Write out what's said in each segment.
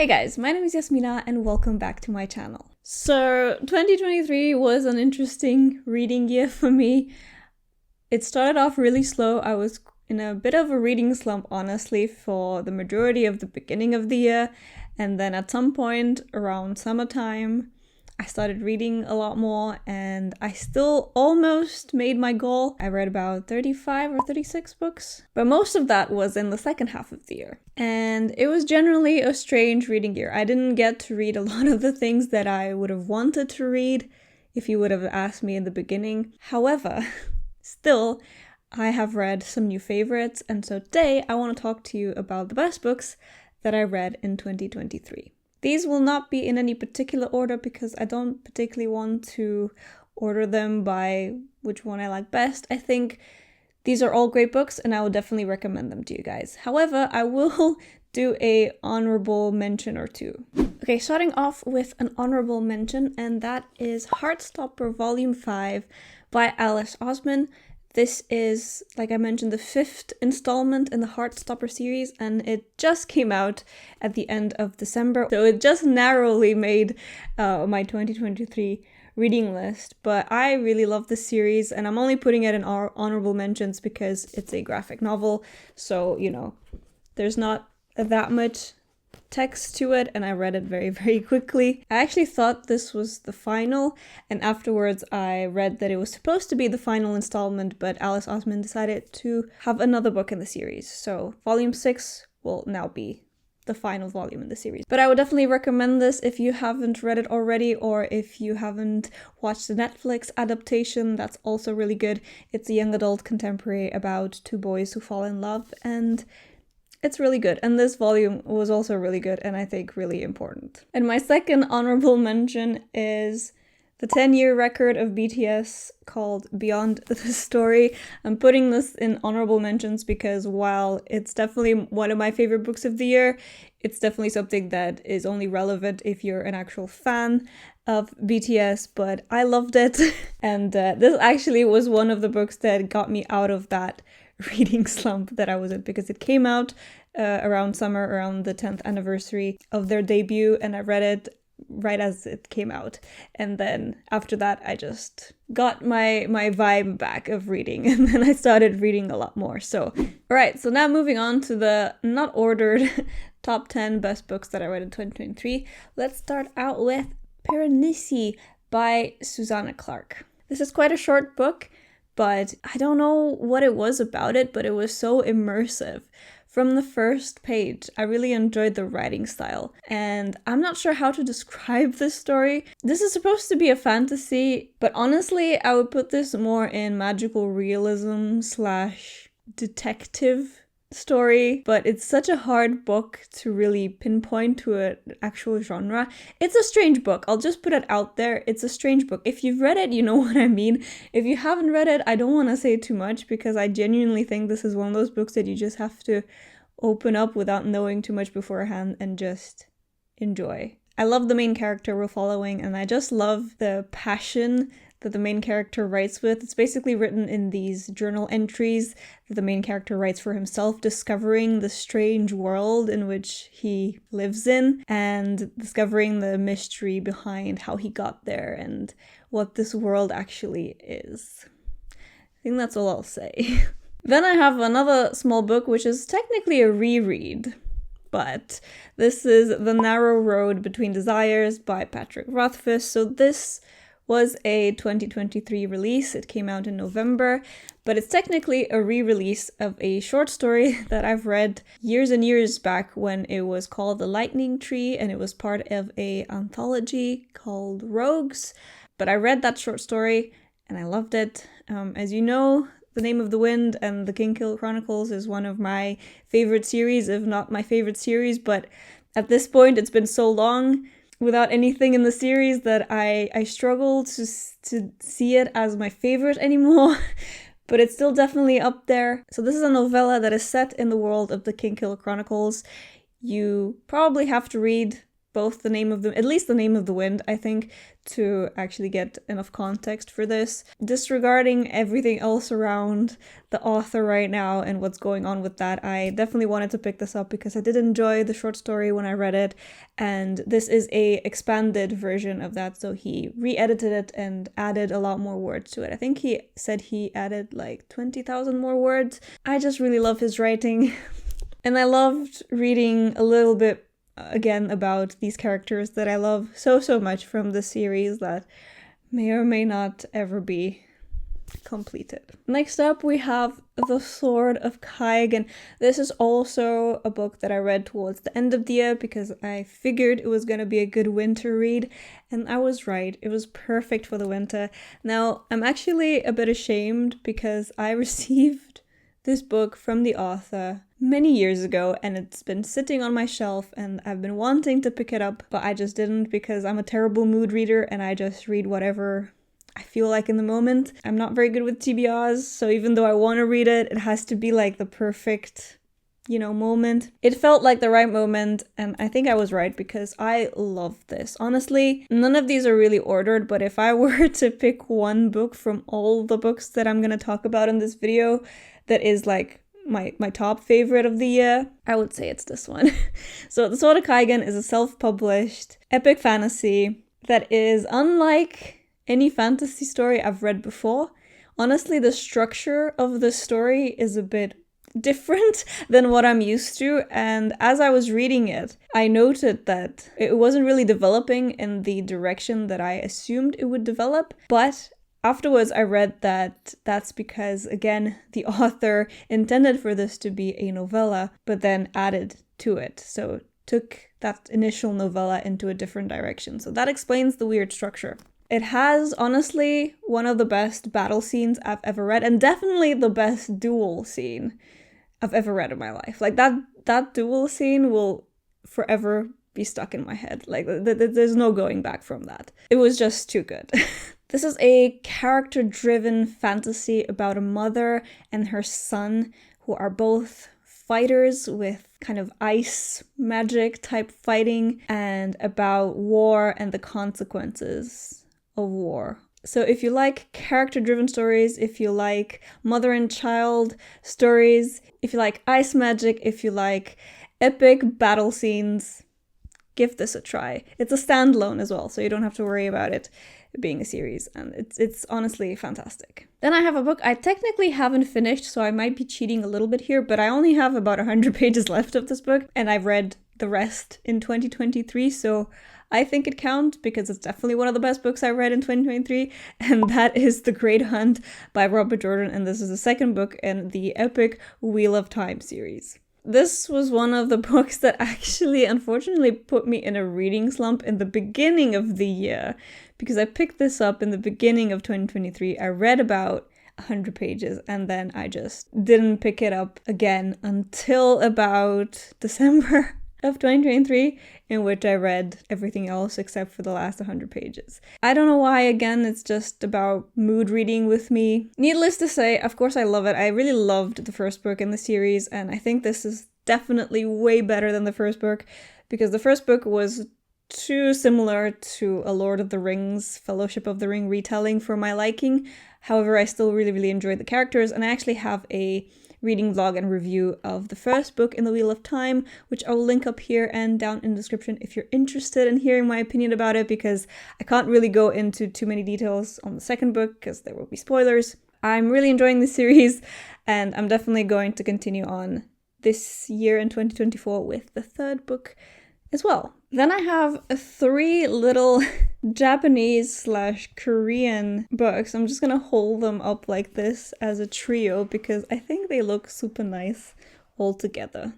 Hey guys, my name is Yasmina and welcome back to my channel. So 2023 was an interesting reading year for me. It started off really slow. I was in a bit of a reading slump, honestly, for the majority of the beginning of the year. And then at some point around summertime, I started reading a lot more and I still almost made my goal. I read about 35 or 36 books, but most of that was in the second half of the year. And it was generally a strange reading year. I didn't get to read a lot of the things that I would have wanted to read if you would have asked me in the beginning. However, still, I have read some new favorites, and so today I want to talk to you about the best books that I read in 2023. These will not be in any particular order because I don't particularly want to order them by which one I like best. I think these are all great books and I would definitely recommend them to you guys. However, I will do a honorable mention or two. Okay, starting off with an honorable mention, and that is Heartstopper Volume 5 by Alice Oseman. This is, like I mentioned, the 5th installment in the Heartstopper series, and it just came out at the end of December. So it just narrowly made my 2023 reading list, but I really love this series, and I'm only putting it in honorable mentions because it's a graphic novel. So, you know, there's not that much text to it, and I read it very, very quickly. I actually thought this was the final, and afterwards I read that it was supposed to be the final installment, but Alice Oseman decided to have another book in the series. So volume 6 will now be the final volume in the series. But I would definitely recommend this if you haven't read it already, or if you haven't watched the Netflix adaptation. That's also really good. It's a young adult contemporary about two boys who fall in love, and it's really good, and this volume was also really good and I think really important. And my second honorable mention is the 10-year record of BTS called Beyond the Story. I'm putting this in honorable mentions because while it's definitely one of my favorite books of the year, it's definitely something that is only relevant if you're an actual fan of BTS, but I loved it. And this actually was one of the books that got me out of that reading slump that I was in, because it came out around summer, around the 10th anniversary of their debut, and I read it right as it came out. And then after that, I just got my vibe back of reading, and then I started reading a lot more. So, all right, so now moving on to the not ordered top 10 best books that I read in 2023. Let's start out with Piranesi by Susanna Clarke. This is quite a short book, but I don't know what it was about it, but it was so immersive. From the first page, I really enjoyed the writing style, and I'm not sure how to describe this story. This is supposed to be a fantasy, but honestly, I would put this more in magical realism / detective story, but it's such a hard book to really pinpoint to an actual genre. It's a strange book. I'll just put it out there. It's a strange book. If you've read it, you know what I mean. If you haven't read it, I don't want to say too much because I genuinely think this is one of those books that you just have to open up without knowing too much beforehand and just enjoy. I love the main character we're following, and I just love the passion that the main character writes with. It's basically written in these journal entries that the main character writes for himself, discovering the strange world in which he lives in and discovering the mystery behind how he got there and what this world actually is. I think that's all I'll say. Then I have another small book, which is technically a reread, but this is The Narrow Road Between Desires by Patrick Rothfuss. So this was a 2023 release. It came out in November, but it's technically a re-release of a short story that I've read years and years back when it was called The Lightning Tree, and it was part of an anthology called Rogues. But I read that short story and I loved it. As you know, The Name of the Wind and The Kingkill Chronicles is one of my favorite series, if not my favorite series, but at this point it's been so long without anything in the series that I struggle to see it as my favorite anymore, but it's still definitely up there. So this is a novella that is set in the world of the Kingkill Chronicles. You probably have to read both at least the name of the wind, I think, to actually get enough context for this. Disregarding everything else around the author right now and what's going on with that, I definitely wanted to pick this up because I did enjoy the short story when I read it, and this is a expanded version of that, so he re-edited it and added a lot more words to it. I think he said he added like 20,000 more words. I just really love his writing. And I loved reading a little bit again about these characters that I love so much from the series that may or may not ever be completed. Next up we have The Sword of Kaigen. This is also a book that I read towards the end of the year because I figured it was going to be a good winter read, and I was right. It was perfect for the winter. Now, I'm actually a bit ashamed because I received this book from the author many years ago, and it's been sitting on my shelf and I've been wanting to pick it up, but I just didn't because I'm a terrible mood reader and I just read whatever I feel like in the moment. I'm not very good with TBRs, so even though I want to read it, it has to be like the perfect, moment. It felt like the right moment, and I think I was right because I love this. Honestly, none of these are really ordered, but if I were to pick one book from all the books that I'm going to talk about in this video that is like my top favorite of the year, I would say it's this one. So The Sword of Kaigen is a self-published epic fantasy that is unlike any fantasy story I've read before. Honestly, the structure of the story is a bit different than what I'm used to, and as I was reading it, I noted that it wasn't really developing in the direction that I assumed it would develop, but afterwards I read that that's because, again, the author intended for this to be a novella, but then added to it, so took that initial novella into a different direction. So that explains the weird structure. It has, honestly, one of the best battle scenes I've ever read, and definitely the best duel scene I've ever read in my life. Like, that duel scene will forever be stuck in my head. Like, there's no going back from that. It was just too good. This is a character-driven fantasy about a mother and her son who are both fighters with kind of ice magic type fighting, and about war and the consequences of war. So if you like character-driven stories, if you like mother and child stories, if you like ice magic, if you like epic battle scenes, give this a try. It's a standalone as well, so you don't have to worry about it being a series, and it's honestly fantastic. Then I have a book I technically haven't finished, so I might be cheating a little bit here, but I only have about 100 pages left of this book, and I've read the rest in 2023, so I think it counts because it's definitely one of the best books I read in 2023, and that is The Great Hunt by Robert Jordan, and this is the second book in the epic Wheel of Time series. This was one of the books that actually, unfortunately, put me in a reading slump in the beginning of the year, because I picked this up in the beginning of 2023. I read about 100 pages, and then I just didn't pick it up again until about December of 2023, in which I read everything else except for the last 100 pages. I don't know why, again, it's just about mood reading with me. Needless to say, of course I love it. I really loved the first book in the series, and I think this is definitely way better than the first book, because the first book was too similar to a Lord of the Rings, Fellowship of the Ring retelling for my liking. However, I still really enjoyed the characters, and I actually have a reading vlog and review of the first book in the Wheel of Time, which I will link up here and down in the description if you're interested in hearing my opinion about it, because I can't really go into too many details on the second book because there will be spoilers. I'm really enjoying this series, and I'm definitely going to continue on this year in 2024 with the third book as well. Then I have 3 little Japanese/Korean books. I'm just gonna hold them up like this as a trio because I think they look super nice all together.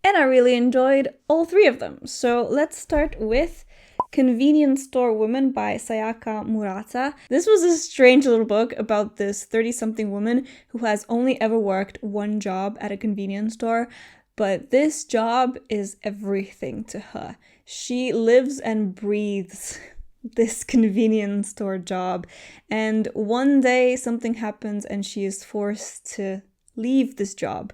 And I really enjoyed all 3 of them. So let's start with Convenience Store Woman by Sayaka Murata. This was a strange little book about this 30-something woman who has only ever worked one job at a convenience store, but this job is everything to her. She lives and breathes this convenience store job, and one day something happens and she is forced to leave this job,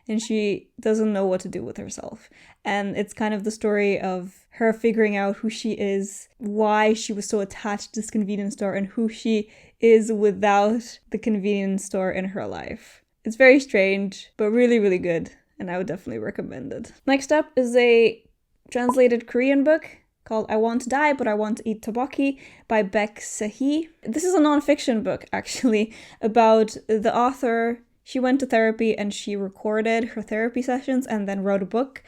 and she doesn't know what to do with herself. And it's kind of the story of her figuring out who she is, why she was so attached to this convenience store, and who she is without the convenience store in her life. It's very strange, but really, really good, and I would definitely recommend it. Next up is a translated Korean book called I Want to Die, But I Want to Eat Tteokbokki by Baek Se-hee. This is a non-fiction book, actually, about the author. She went to therapy and she recorded her therapy sessions and then wrote a book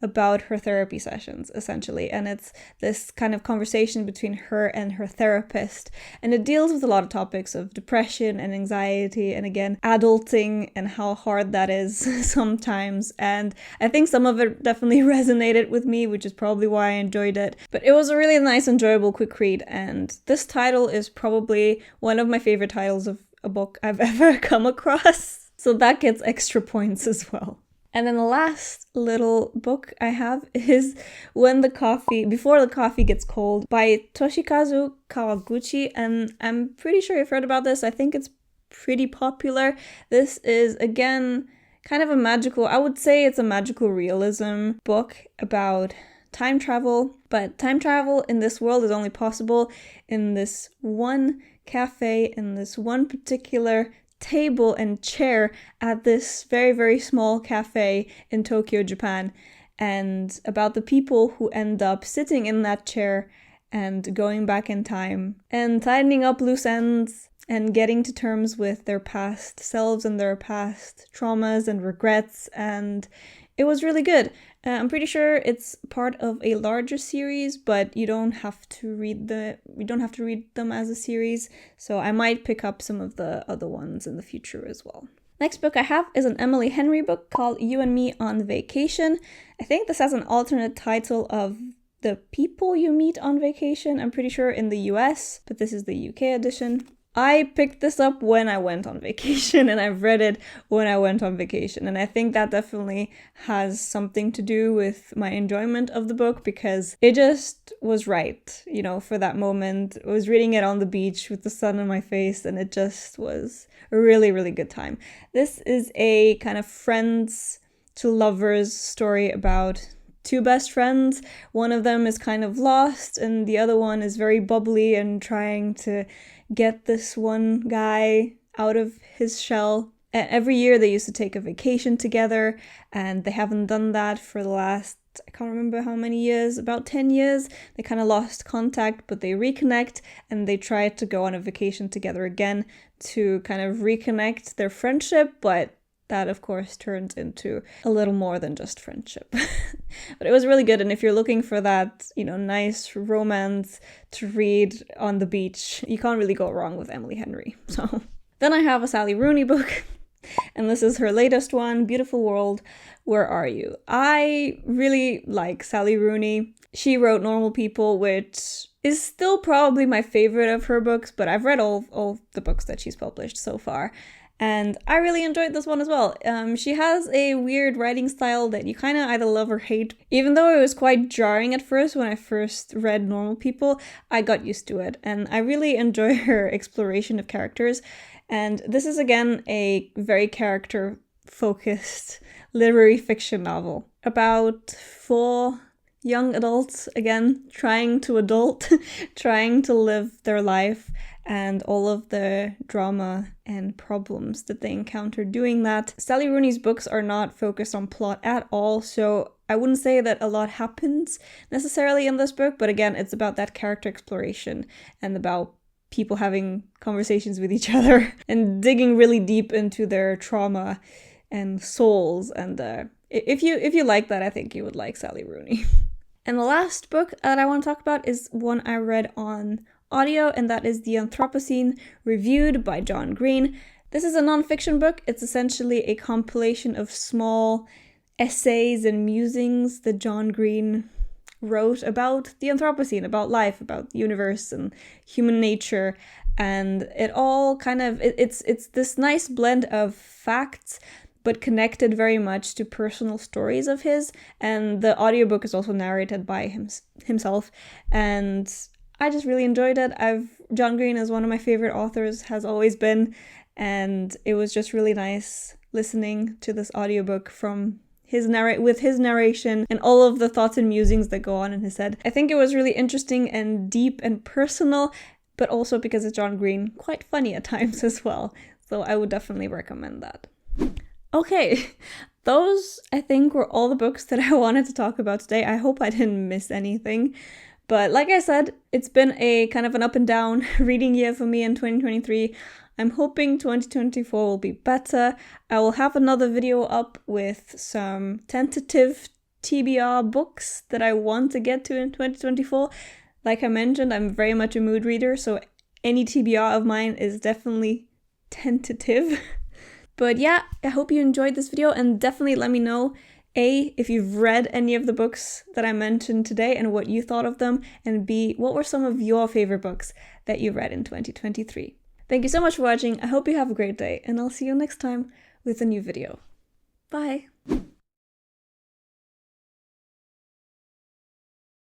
about her therapy sessions, essentially. And it's this kind of conversation between her and her therapist. And it deals with a lot of topics of depression and anxiety, and again, adulting and how hard that is sometimes. And I think some of it definitely resonated with me, which is probably why I enjoyed it. But it was a really nice, enjoyable, quick read. And this title is probably one of my favorite titles of a book I've ever come across. So that gets extra points as well. And then the last little book I have is Before the Coffee Gets Cold by Toshikazu Kawaguchi. And I'm pretty sure you've heard about this. I think it's pretty popular. This is, again, kind of I would say it's a magical realism book about time travel. But time travel in this world is only possible in this one cafe, in this one particular table and chair at this very, very small cafe in Tokyo, Japan, and about the people who end up sitting in that chair and going back in time and tightening up loose ends and getting to terms with their past selves and their past traumas and regrets. And it was really good. I'm pretty sure it's part of a larger series, but you don't have to read them as a series. So I might pick up some of the other ones in the future as well. Next book I have is an Emily Henry book called You and Me on Vacation. I think this has an alternate title of The People You Meet on Vacation. I'm pretty sure in the US, but this is the UK edition. I picked this up when I went on vacation, and I've read it when I went on vacation. And I think that definitely has something to do with my enjoyment of the book, because it just was right, for that moment. I was reading it on the beach with the sun on my face, and it just was a really, really good time. This is a kind of friends to lovers story about two best friends. One of them is kind of lost, and the other one is very bubbly and trying to get this one guy out of his shell. And every year they used to take a vacation together, and they haven't done that for the last, I can't remember how many years, about 10 years. They kind of lost contact, but they reconnect, and they try to go on a vacation together again to kind of reconnect their friendship, but that of course turns into a little more than just friendship. But it was really good, and if you're looking for that, nice romance to read on the beach, you can't really go wrong with Emily Henry. So then I have a Sally Rooney book, and this is her latest one, Beautiful World, Where Are You? I really like Sally Rooney. She wrote Normal People, which is still probably my favorite of her books, but I've read all the books that she's published so far. And I really enjoyed this one as well. She has a weird writing style that you kind of either love or hate. Even though it was quite jarring at first when I first read Normal People, I got used to it. And I really enjoy her exploration of characters. And this is, again, a very character-focused literary fiction novel about 4 young adults, again, trying to adult, trying to live their life, and all of the drama and problems that they encounter doing that. Sally Rooney's books are not focused on plot at all, so I wouldn't say that a lot happens necessarily in this book, but again, it's about that character exploration and about people having conversations with each other and digging really deep into their trauma and souls. And if you like that, I think you would like Sally Rooney. And the last book that I want to talk about is one I read on audio, and that is The Anthropocene, reviewed by John Green. This is a non-fiction book. It's essentially a compilation of small essays and musings that John Green wrote about the Anthropocene, about life, about the universe and human nature. And it all kind of, it's this nice blend of facts, but connected very much to personal stories of his. And the audiobook is also narrated by himself. And I just really enjoyed it. John Green is one of my favorite authors, has always been, and it was just really nice listening to this audiobook from his narration and all of the thoughts and musings that go on in his head. I think it was really interesting and deep and personal, but also because it's John Green, quite funny at times as well. So I would definitely recommend that. Okay, those I think were all the books that I wanted to talk about today. I hope I didn't miss anything. But like I said, it's been a kind of an up and down reading year for me in 2023. I'm hoping 2024 will be better. I will have another video up with some tentative TBR books that I want to get to in 2024. Like I mentioned, I'm very much a mood reader, so any TBR of mine is definitely tentative. But yeah, I hope you enjoyed this video, and definitely let me know A, if you've read any of the books that I mentioned today and what you thought of them, and B, what were some of your favorite books that you read in 2023. Thank you so much for watching. I hope you have a great day, and I'll see you next time with a new video. Bye!